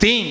3।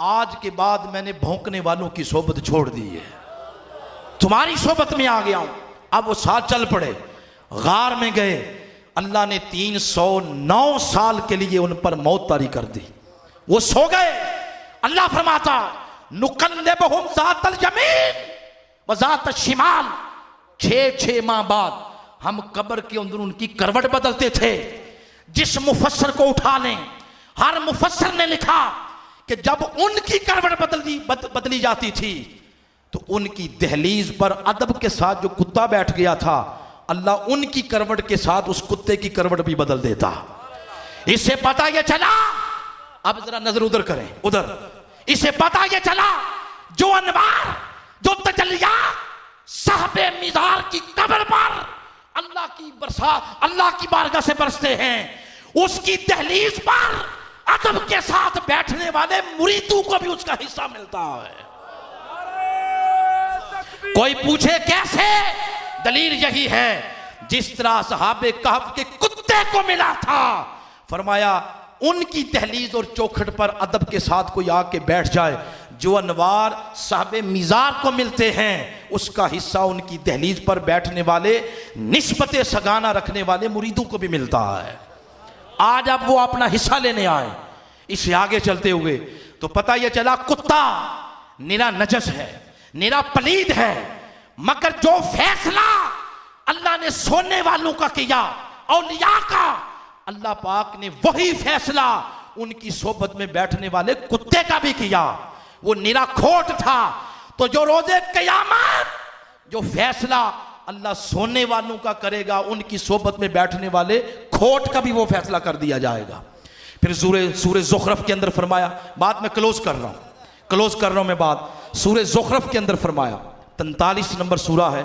آج کے بعد میں نے بھونکنے والوں کی صحبت چھوڑ دی ہے، تمہاری صحبت میں آ گیا ہوں۔ اب وہ ساتھ چل پڑے، غار میں گئے، اللہ نے 309 سال کے لیے ان پر موت طاری کر دی، وہ سو گئے۔ اللہ فرماتا نقلبہم ذات الیمین وذات الشمال، 6 ماہ بعد ہم قبر کے اندر ان کی کروٹ بدلتے تھے۔ جس مفسر کو اٹھا لیں، ہر مفسر نے لکھا کہ جب ان کی کروٹ بدلی جاتی تھی تو ان کی دہلیز پر ادب کے ساتھ جو کتا بیٹھ گیا تھا، اللہ ان کی کروٹ کے ساتھ اس کتے کی کروٹ بھی بدل دیتا۔ اس سے پتہ یہ چلا، اب ذرا نظر ادھر کریں، ادھر، اس سے پتہ یہ چلا جو انوار، جو تجلیات صاحب مزار کی قبر پر اللہ کی برسات، اللہ کی بارگاہ سے برستے ہیں، اس کی دہلیز پر ادب کے ساتھ بیٹھنے والے مریدوں کو بھی اس کا حصہ ملتا ہے۔ کوئی پوچھے کیسے؟ دلیل یہی ہے، جس طرح اصحاب کہف کے کتے کو ملا تھا، فرمایا ان کی دہلیز اور چوکھٹ پر ادب کے ساتھ کوئی آ کے بیٹھ جائے، جو انوار صاحب مزار کو ملتے ہیں اس کا حصہ ان کی دہلیز پر بیٹھنے والے نسبت سگانہ رکھنے والے مریدوں کو بھی ملتا ہے۔ آج اب وہ اپنا حصہ لینے آئے۔ اس سے آگے چلتے ہوئے تو پتہ یہ چلا کتا نرا نجس ہے، نرا پلید ہے، مگر جو فیصلہ اللہ نے سونے والوں کا کیا، اولیاء کا، اللہ پاک نے وہی فیصلہ ان کی صحبت میں بیٹھنے والے کتے کا بھی کیا۔ وہ نرا کھوٹ تھا، تو جو روز قیامت جو فیصلہ اللہ سونے والوں کا کرے گا، ان کی صحبت میں بیٹھنے والے کھوٹ کا بھی وہ فیصلہ کر دیا جائے گا۔ پھر سورہ زخرف کے اندر فرمایا، بات میں کلوز کر رہا ہوں میں بات، سورہ زخرف کے اندر فرمایا، 43 نمبر سورہ ہے،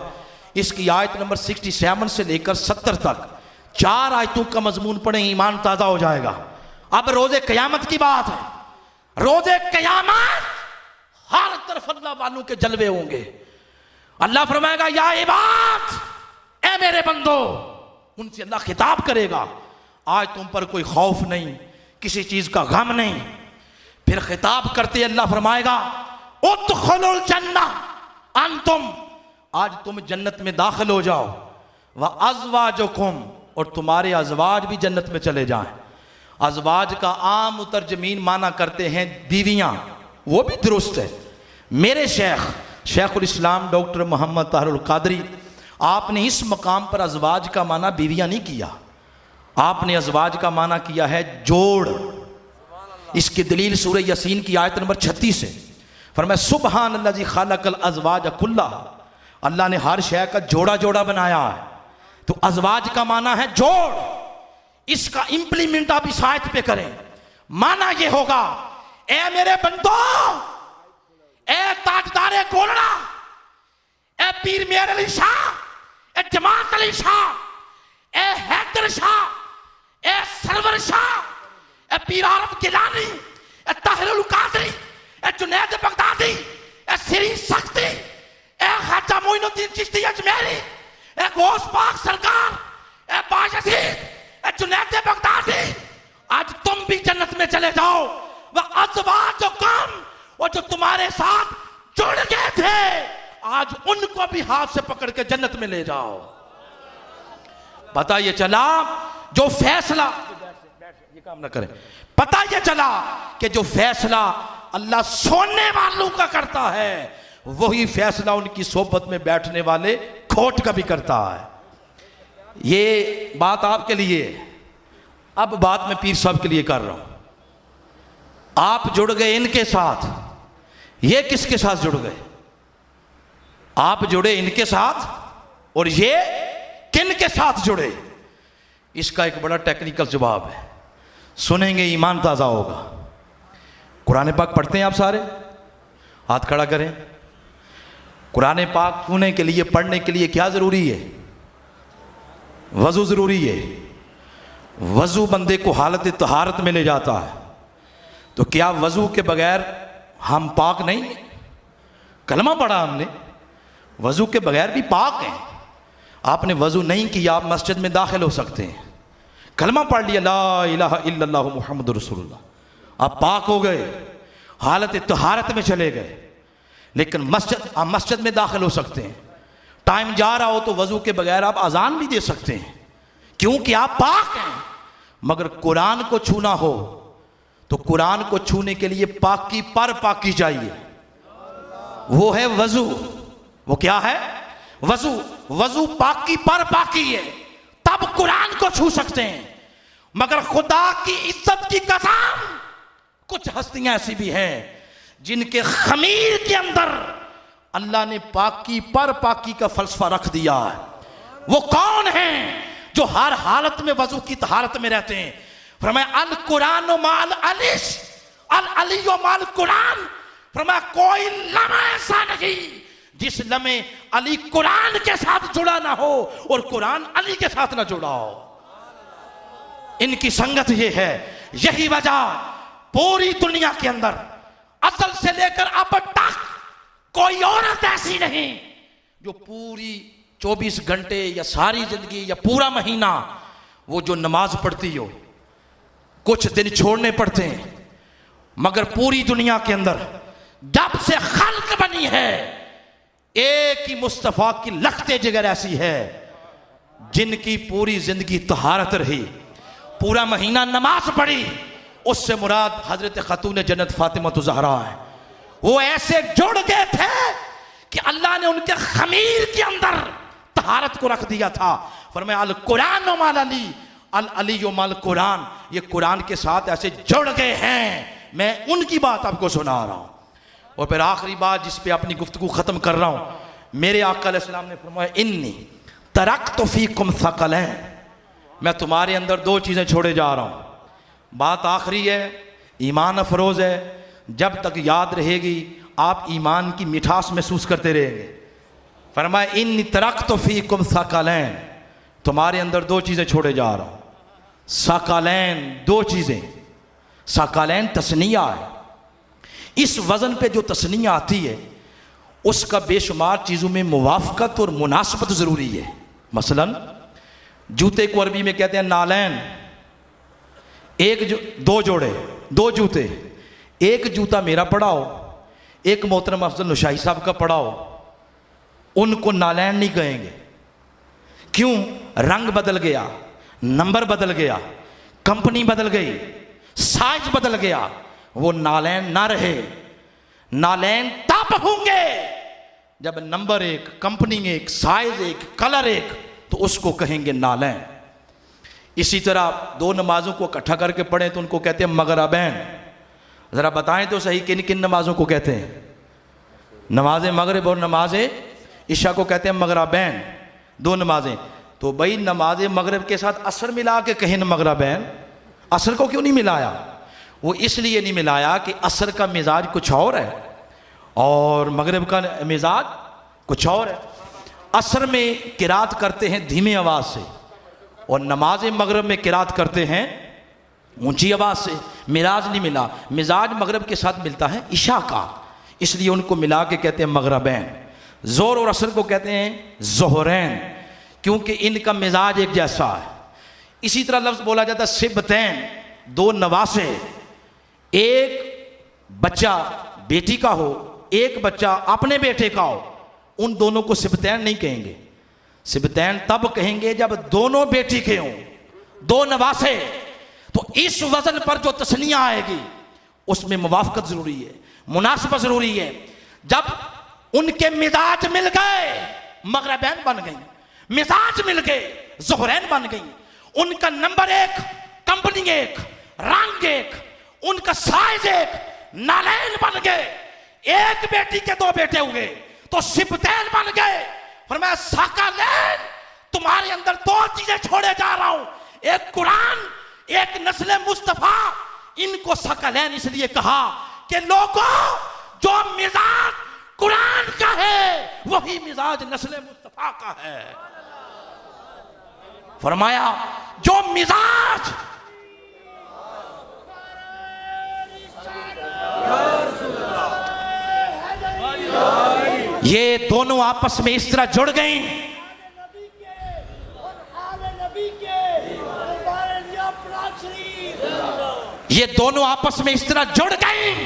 اس کی آیت نمبر 67 سے لے کر 70 تک 4 آیتوں کا مضمون پڑھیں، ایمان تازہ ہو جائے گا۔ اب روز قیامت کی بات ہے، روز قیامت ہر طرف اللہ والوں کے جلوے ہوں گے۔ اللہ فرمائے گا یا عباد، اے میرے بندو، ان سے اللہ خطاب کرے گا، آج تم پر کوئی خوف نہیں، کسی چیز کا غم نہیں۔ پھر خطاب کرتے اللہ فرمائے گا ادخلوا الجنہ انتم، آج تم جنت میں داخل ہو جاؤ، وازواجکم، اور تمہارے ازواج بھی جنت میں چلے جائیں۔ ازواج کا عام مترجمین معنی کرتے ہیں بیویاں، وہ بھی درست ہے۔ میرے شیخ الاسلام ڈاکٹر محمد طاہر القادری، آپ نے اس مقام پر ازواج کا معنی بیویاں نہیں کیا، آپ نے ازواج کا معنی کیا ہے جوڑ۔ اس کی دلیل سورہ یاسین کی آیت نمبر 36 ہے، فرمایا سبحان الذی خلق الازواج کلھا، اللہ نے ہر شے کا جوڑا بنایا ہے۔ تو ازواج کا معنی ہے جوڑ، اس کا امپلیمنٹ آپ اس آیت پہ کریں، معنی یہ ہوگا اے میرے بندو، اے تاجدار گولڑا، اے پیر میر علی شاہ، اے جماعت علی شاہ، اے حیدر شاہ، اے سرور شاہ، اے پیر عارف گیلانی، اے طاہر القادری، اے جنید بغدادی، اے سری سختی، اے خواجہ معین الدین چشتی اجمیری، اے غوث پاک سرکار، اے بایزید، اے جنید بغدادی، آج تم بھی جنت میں چلے جاؤ۔ وَأَزْوَاجُكُمْ، وہ جو تمہارے ساتھ جڑ گئے تھے، آج ان کو بھی ہاتھ سے پکڑ کے جنت میں لے جاؤ۔ پتہ یہ چلا جو فیصلہ، یہ کام نہ کریں، پتہ یہ چلا کہ جو فیصلہ اللہ سونے والوں کا کرتا ہے، وہی فیصلہ ان کی صحبت میں بیٹھنے والے کھوٹ کا بھی کرتا ہے۔ یہ بات آپ کے لیے، اب بات میں پیر صاحب کے لیے کر رہا ہوں۔ آپ جڑ گئے ان کے ساتھ، یہ کس کے ساتھ جڑ گئے؟ آپ جڑے ان کے ساتھ، اور یہ کن کے ساتھ جڑے؟ اس کا ایک بڑا ٹیکنیکل جواب ہے، سنیں گے ایمان تازہ ہوگا۔ قرآن پاک پڑھتے ہیں آپ سارے؟ ہاتھ کھڑا کریں۔ قرآن پاک سننے کے لیے، پڑھنے کے لیے کیا ضروری ہے؟ وضو ضروری ہے۔ وضو بندے کو حالت طہارت میں لے جاتا ہے، تو کیا وضو کے بغیر ہم پاک نہیں؟ کلمہ پڑھا ہم نے، وضو کے بغیر بھی پاک ہیں۔ آپ نے وضو نہیں کیا، آپ مسجد میں داخل ہو سکتے ہیں، کلمہ پڑھ لیا لا الہ الا اللہ محمد رسول اللہ، آپ پاک ہو گئے۔ حالت طہارت میں چلے گئے، لیکن مسجد میں داخل ہو سکتے ہیں، ٹائم جا رہا ہو تو وضو کے بغیر آپ اذان بھی دے سکتے ہیں کیونکہ آپ پاک ہیں۔ مگر قرآن کو چھونا ہو تو قرآن کو چھونے کے لیے پاکی پر پاکی چاہیے، وہ ہے وضو۔ وہ کیا ہے؟ وضو۔ وضو پاکی پر پاکی ہے، تب قرآن کو چھو سکتے ہیں۔ مگر خدا کی عزت کی قسم، کچھ ہستیاں ایسی بھی ہیں جن کے خمیر کے اندر اللہ نے پاکی پر پاکی کا فلسفہ رکھ دیا ہے۔ وہ کون ہیں جو ہر حالت میں وضو کی طہارت میں رہتے ہیں؟ فرمایا القرآن مال علیش، العلی مال قرآن۔ فرمایا کوئی لمحہ ایسا نہیں جس لمحے علی قرآن کے ساتھ جڑا نہ ہو اور قرآن علی کے ساتھ نہ جڑا ہو۔ ان کی سنگت یہ ہے، یہی وجہ پوری دنیا کے اندر ازل سے لے کر اب تک کوئی عورت ایسی نہیں جو پوری 24 گھنٹے یا ساری زندگی یا پورا مہینہ وہ جو نماز پڑھتی ہو، کچھ دن چھوڑنے پڑتے ہیں، مگر پوری دنیا کے اندر جب سے خلق بنی ہے ایک ہی مصطفیٰ کی لخت جگر ایسی ہے جن کی پوری زندگی طہارت رہی، پورا مہینہ نماز پڑھی۔ اس سے مراد حضرت خاتون جنت فاطمہ الزہرا ہے۔ وہ ایسے جڑ گئے تھے کہ اللہ نے ان کے خمیر کے اندر طہارت کو رکھ دیا تھا۔ فرمایا القرآن مال علی، العلی مال قرآن، یہ قرآن کے ساتھ ایسے جڑ گئے ہیں۔ میں ان کی بات آپ کو سنا رہا ہوں۔ اور پھر آخری بات جس پہ اپنی گفتگو ختم کر رہا ہوں، میرے آقا علیہ السلام نے فرمایا انی ترکت فیکم ثقلین، میں تمہارے اندر دو چیزیں چھوڑے جا رہا ہوں۔ بات آخری ہے، ایمان افروز ہے، جب تک یاد رہے گی آپ ایمان کی مٹھاس محسوس کرتے رہیں گے۔ فرمایا انی ترکت فیکم ثقلین، تمہارے اندر دو چیزیں چھوڑے جا رہا ہوں۔ ثقلین، دو چیزیں۔ ثقلین تثنیہ ہے، اس وزن پہ جو تثنیہ آتی ہے اس کا بے شمار چیزوں میں موافقت اور مناسبت ضروری ہے۔ مثلا جوتے کو عربی میں کہتے ہیں نالین، دو جوڑے، دو جوتے، ایک جوتا میرا پڑا ہو، ایک محترم افضل نشائی صاحب کا پڑا ہو، ان کو نالین نہیں کہیں گے۔ کیوں؟ رنگ بدل گیا، نمبر بدل گیا، کمپنی بدل گئی، سائز بدل گیا، وہ نالین نہ رہے۔ نالین تب ہوں گے جب نمبر ایک، کمپنی ایک، سائز ایک، کلر ایک، تو اس کو کہیں گے نالین۔ اسی طرح دو نمازوں کو اکٹھا کر کے پڑھیں تو ان کو کہتے ہیں مغربین۔ ذرا بتائیں تو صحیح کن کن نمازوں کو کہتے ہیں؟ نماز مغرب اور نماز عشاء کو کہتے ہیں مغربین، دو نمازیں۔ تو بھائی نماز مغرب کے ساتھ عصر ملا کے کہیں مغربین، عصر کو کیوں نہیں ملایا؟ وہ اس لیے نہیں ملایا کہ عصر کا مزاج کچھ اور ہے اور مغرب کا مزاج کچھ اور ہے۔ عصر میں قرات کرتے ہیں دھیمی آواز سے اور نماز مغرب میں قرات کرتے ہیں اونچی آواز سے۔ مزاج نہیں ملا، مزاج مغرب کے ساتھ ملتا ہے عشاء کا، اس لیے ان کو ملا کے کہتے ہیں مغربین۔ ظہر اور عصر کو کہتے ہیں ظہرین، کیونکہ ان کا مزاج ایک جیسا ہے۔ اسی طرح لفظ بولا جاتا ہے سبتین، دو نواسے، ایک بچہ بیٹی کا ہو، ایک بچہ اپنے بیٹے کا ہو، ان دونوں کو سبتین نہیں کہیں گے۔ سبتین تب کہیں گے جب دونوں بیٹی کے ہوں، دو نواسے۔ تو اس وزن پر جو تثنیہ آئے گی اس میں موافقت ضروری ہے، مناسبت ضروری ہے۔ جب ان کے مزاج مل گئے مغربین بن گئی، مزاج مل گئے ظہرین بن گئی، ان کا نمبر ایک، کمپنی ایک، رنگ ایک، ان کا سائز ایک، نالین بن گئے۔ ایک بیٹی کے دو بیٹے ہوئے تو سبتین بن گئے۔ فرمایا ثقلین، تمہارے اندر دو چیزیں چھوڑے جا رہا ہوں، ایک قرآن، ایک نسل مصطفیٰ۔ ان کو ثقلین اس لیے کہا کہ لوگوں جو مزاج قرآن کا ہے وہی مزاج نسل مصطفیٰ کا ہے۔ فرمایا جو مزاج یہ دونوں آپس میں اس طرح جڑ گئیں، یہ دونوں آپس میں اس طرح جڑ گئیں،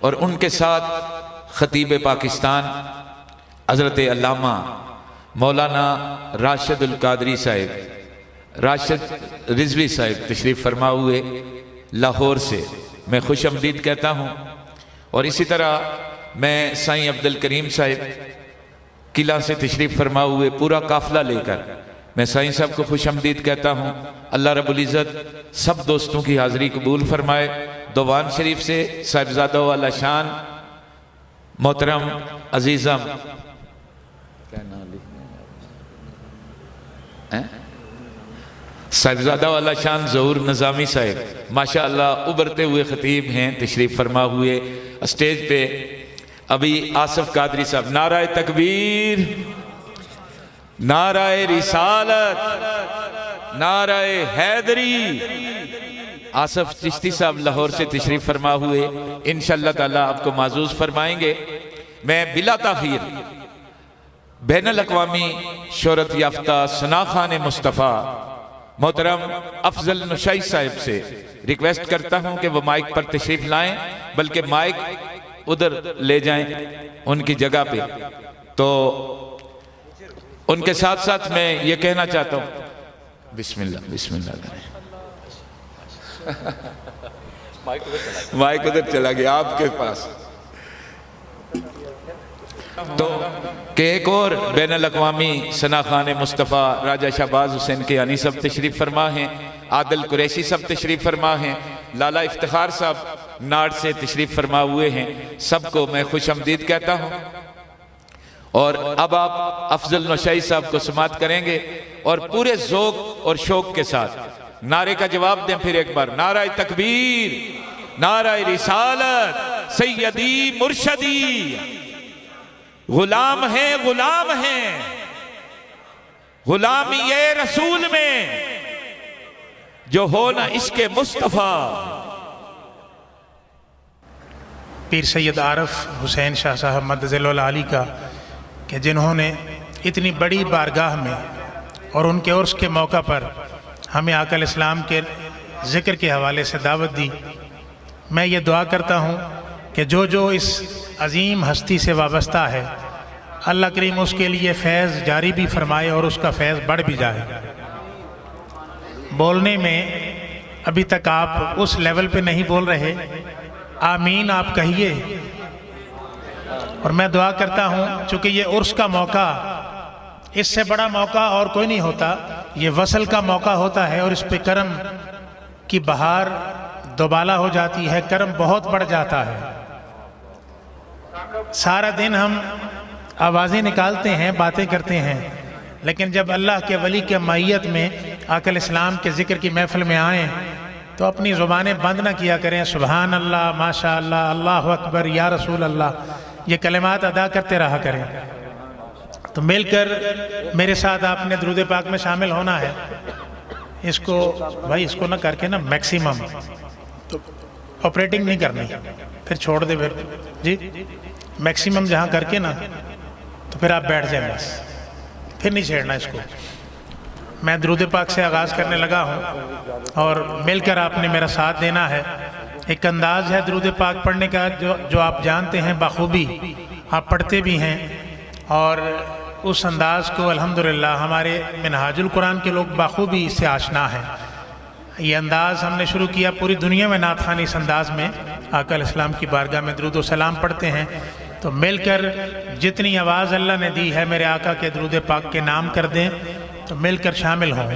اور ان کے ساتھ خطیب پاکستان حضرت علامہ مولانا راشد القادری صاحب، راشد رضوی صاحب تشریف فرما ہوئے لاہور سے، میں خوش آمدید کہتا ہوں۔ اور اسی طرح میں سائیں عبد الکریم صاحب قلعہ سے تشریف فرما ہوئے پورا قافلہ لے کر میں سائیں صاحب کو خوش آمدید کہتا ہوں۔ اللہ رب العزت سب دوستوں کی حاضری قبول فرمائے۔ دوان شریف سے صاحبزادہ والا شان محترم عزیزم صاحبزادہ والا شان ظہور نظامی صاحب ماشاءاللہ ابھرتے ہوئے خطیب ہیں، تشریف فرما ہوئے اسٹیج پہ۔ ابھی آصف قادری صاحب نعرہ تکبیر، نعرہ رسالت، نعرہ حیدری۔ آصف چشتی صاحب لاہور سے تشریف فرما ہوئے، انشاءاللہ تعالیٰ آپ کو معزوز فرمائیں گے۔ میں بلا تاخیر بین الاقوامی شہرت یافتہ ثنا خان مصطفیٰ محترم افضل نشائی صاحب سے ریکویسٹ کرتا ہوں کہ وہ مائک پر تشریف لائیں، بلکہ مائک ادھر لے جائیں ان کی جگہ پہ۔ تو ان کے ساتھ ساتھ میں یہ کہنا چاہتا ہوں، بسم اللہ بسم اللہ کریں۔ مائک ادھر چلا گیا آپ کے پاس۔ تو کہ ایک اور بین الاقوامی ثنا خان مصطفیٰ راجہ شہباز حسین کے یعنی صاحب تشریف فرما ہیں، عادل قریشی صاحب تشریف فرما ہیں، لالا افتخار صاحب ناڑ سے تشریف فرما ہوئے ہیں، سب کو میں خوش آمدید کہتا ہوں۔ اور اب آپ افضل نشائی صاحب کو سماعت کریں گے اور پورے ذوق اور شوق کے ساتھ نعرے کا جواب دیں پھر ایک بار۔ نعرہ تکبیر، نعرہ رسالت، سیدی مرشدی، غلام ہیں غلام ہیں، غلامی رسول میں جو ہونا عشق مصطفیٰ۔ پیر سید عارف حسین شاہ صاحب مدظل العالی کا کہ جنہوں نے اتنی بڑی بارگاہ میں اور ان کے عرس کے موقع پر ہمیں آقا الاسلام کے ذکر کے حوالے سے دعوت دی۔ میں یہ دعا کرتا ہوں کہ جو جو اس عظیم ہستی سے وابستہ ہے، اللہ کریم اس کے لیے فیض جاری بھی فرمائے اور اس کا فیض بڑھ بھی جائے۔ بولنے میں ابھی تک آپ اس لیول پہ نہیں بول رہے، آمین آپ کہیے۔ اور میں دعا کرتا ہوں چونکہ یہ عرس کا موقع، اس سے بڑا موقع اور کوئی نہیں ہوتا، یہ وصل کا موقع ہوتا ہے، اور اس پہ کرم کی بہار دوبالا ہو جاتی ہے، کرم بہت بڑھ جاتا ہے۔ سارا دن ہم آوازیں نکالتے ہیں، باتیں کرتے ہیں، لیکن جب اللہ کے ولی کے معیت میں آقا الاسلام کے ذکر کی محفل میں آئیں تو اپنی زبانیں بند نہ کیا کریں۔ سبحان اللہ، ماشاء اللہ، اللہ اکبر، یا رسول اللہ، یہ کلمات ادا کرتے رہا کریں۔ تو مل کر میرے ساتھ آپ نے درود پاک میں شامل ہونا ہے۔ اس کو بھائی اس کو نہ کر کے نا میکسیمم تو آپریٹنگ نہیں کرنی، پھر چھوڑ دے، پھر جی میکسیمم جہاں کر کے نا تو پھر آپ بیٹھ جائیں، بس پھر نہیں چھیڑنا اس کو۔ میں درود پاک سے آغاز کرنے لگا ہوں اور مل کر آپ نے میرا ساتھ دینا ہے۔ ایک انداز ہے درود پاک پڑھنے کا جو آپ جانتے ہیں بخوبی، آپ پڑھتے بھی ہیں، اور اس انداز کو الحمدللہ ہمارے منہاج القرآن کے لوگ بخوبی اس سے آشنا ہیں۔ یہ انداز ہم نے شروع کیا، پوری دنیا میں نعت خوانی اس انداز میں آقا علیہ السلام کی بارگاہ میں درود و سلام پڑھتے ہیں۔ تو مل کر جتنی آواز اللہ نے دی ہے میرے آقا کے درود پاک کے نام کر دیں، تو مل کر شامل ہوں۔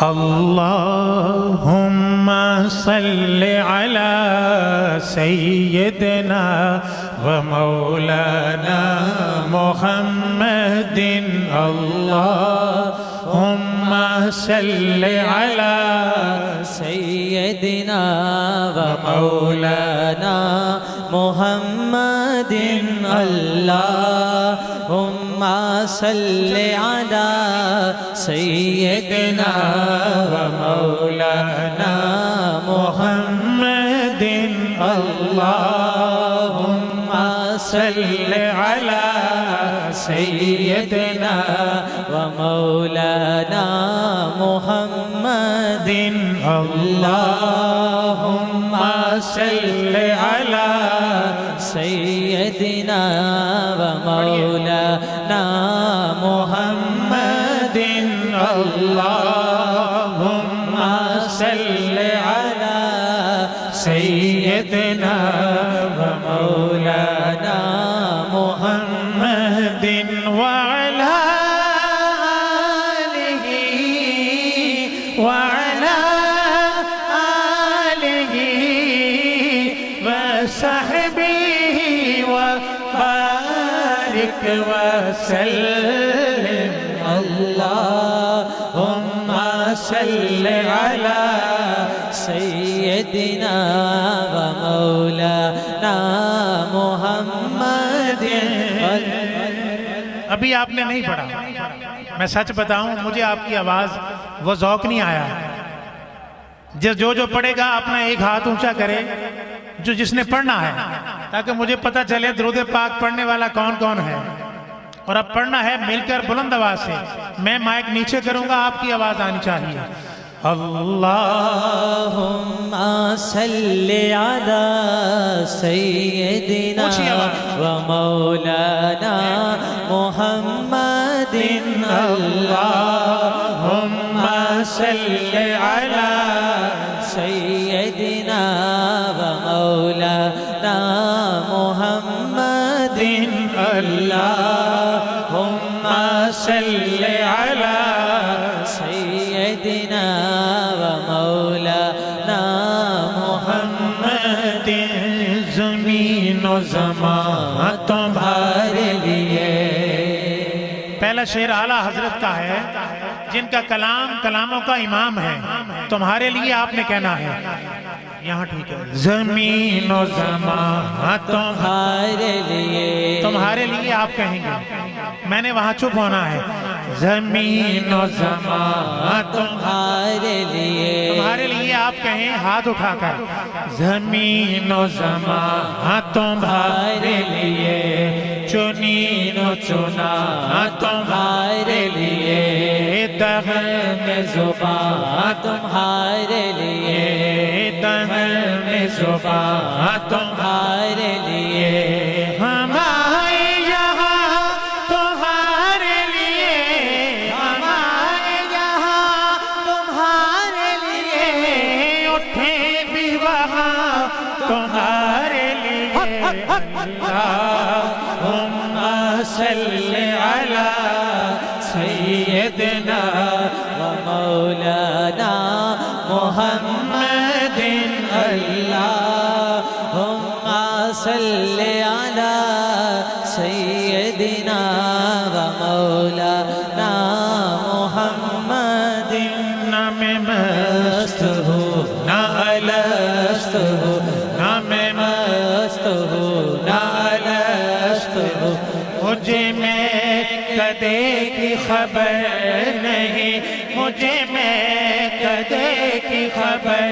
اللہم صلی علی سیدنا و مولانا محمد، اللہم صلی علی سیدنا و مولانا محمد، اللہم صلی علی سیدنا و مولانا محمد، اللہم صلی علی سیدنا و مولانا محمد۔ اللهم صل على سيدنا ومولانا محمد اللهم صل على سيدنا ومولانا محمد وعلى آله وعلى آله وصحبه وبارك وسلم اللهم صل على سيدنا ومولانا محمد. ابھی آپ نے نہیں پڑھا، میں سچ بتاؤں مجھے آپ کی آواز وہ ذوق نہیں آیا. جو پڑھے گا اپنا ایک ہاتھ اونچا کرے جس نے پڑھنا ہے، تاکہ مجھے پتہ چلے درود پاک پڑھنے والا کون کون ہے. اور اب پڑھنا ہے مل کر بلند آواز سے. میں مائک نیچے کروں گا، آپ کی آواز آنی چاہیے. اللهم صل على سيدنا ومولانا محمد. اللهم صل على سيدنا ومولانا محمد. اللهم صل على سيدنا ومولانا محمد. زمین و زمان تمہارے لیے. پہلا شعر اعلیٰ حضرت کا ہے، جن کا کلام کلاموں کا امام ہے. تمہارے لیے آپ نے کہنا ہے، یہاں ٹھیک ہے. زمین و زمان تمہارے لیے، تمہارے لیے آپ کہیں گے، میں نے وہاں چپ ہونا ہے. زمین و زمان تمہارے لیے، تمہارے لیے آپ کہیں ہاتھ اٹھا کر. زمین و زمان تمہارے لیے، چنین و چنا تمہارے لیے، دہن زبان تمہارے لیے، دہن زبان تمہارے لیے. ہمارے یہاں تمہارے لیے، ہمارے یہاں تمہارے لیے، اٹھے بھی وہاں تمہارے لیے. اللہم صل علی سیدنا ومولانا محمد. اللهم صل على سيدنا ومولانا محمد. نہ میں مست ہوں نہ الست ہوں، نہ میں مست ہو نہ الست ہوں، مجھے میں کدے کی خبر نہیں، مجھے میں کدے کی خبر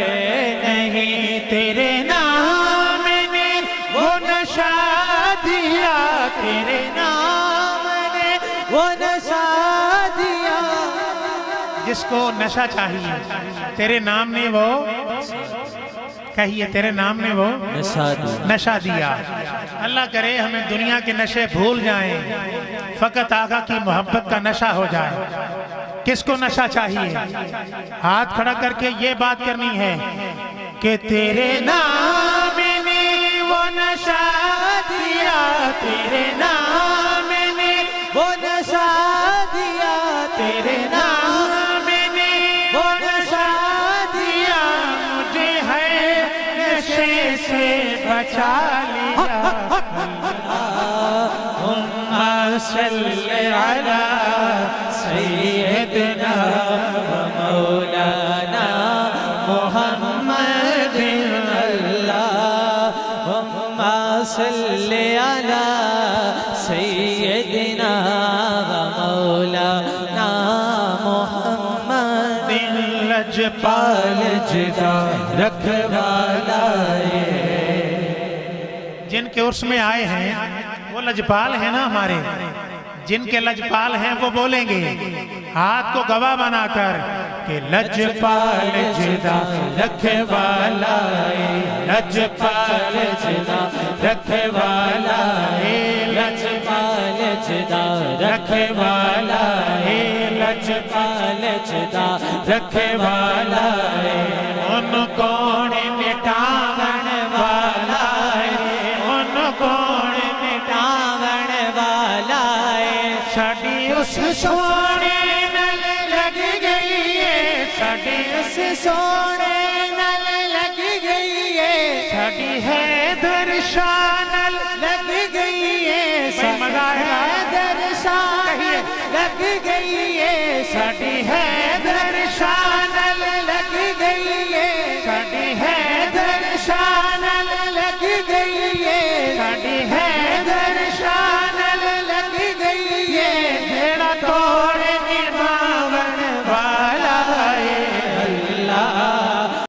نہیں. تیرے نام نے وہ نشہ دیا، تیرے نام نے وہ نشہ دیا. جس کو نشہ چاہیے تیرے نام نے وہ کہیے، تیرے نام نے وہ نشہ دیا. نشہ دیا. اللہ کرے ہمیں دنیا کے نشے بھول جائیں، فقط آقا کی محبت کا نشہ ہو جائے. کس کو نشہ چاہیے؟ ہاتھ کھڑا کر کے یہ بات کرنی ہے کہ تیرے نام نے وہ نشہ دیا، تیرے نام نے وہ نشہ دیا. تیرے نام نے وہ نشہ دیا، مجھے ہے نشے سے بچا لیا. اللہم صل علی سیدنا مولانا محمد. اللهم صل على سيدنا ومولانا محمد. لجپال جدا رکھوالا جن کے عرس میں آئے ہیں وہ لجپال ہیں نا ہمارے. جن کے لجپال ہیں وہ بولیں گے ہاتھ کو گواہ بنا کر کہ لجپال جدا رکھے والا ہے، لجپال جدا رکھے والا ہے، لجپال جدا رکھے والا ہے، لجپال جدا رکھے والا ہے، ان کون مٹاون والا ہے، ان کون مٹاون والا ہے، ساڈی اس سونے نال لگ گئی ہے، ساڈی اس سونے نال لگ گئی ہے، ساڈی حیدر شاہ نال لگ گئی ہے، ساڈی حیدر شاہ نال لگ گئی ہے، ساڈی ہے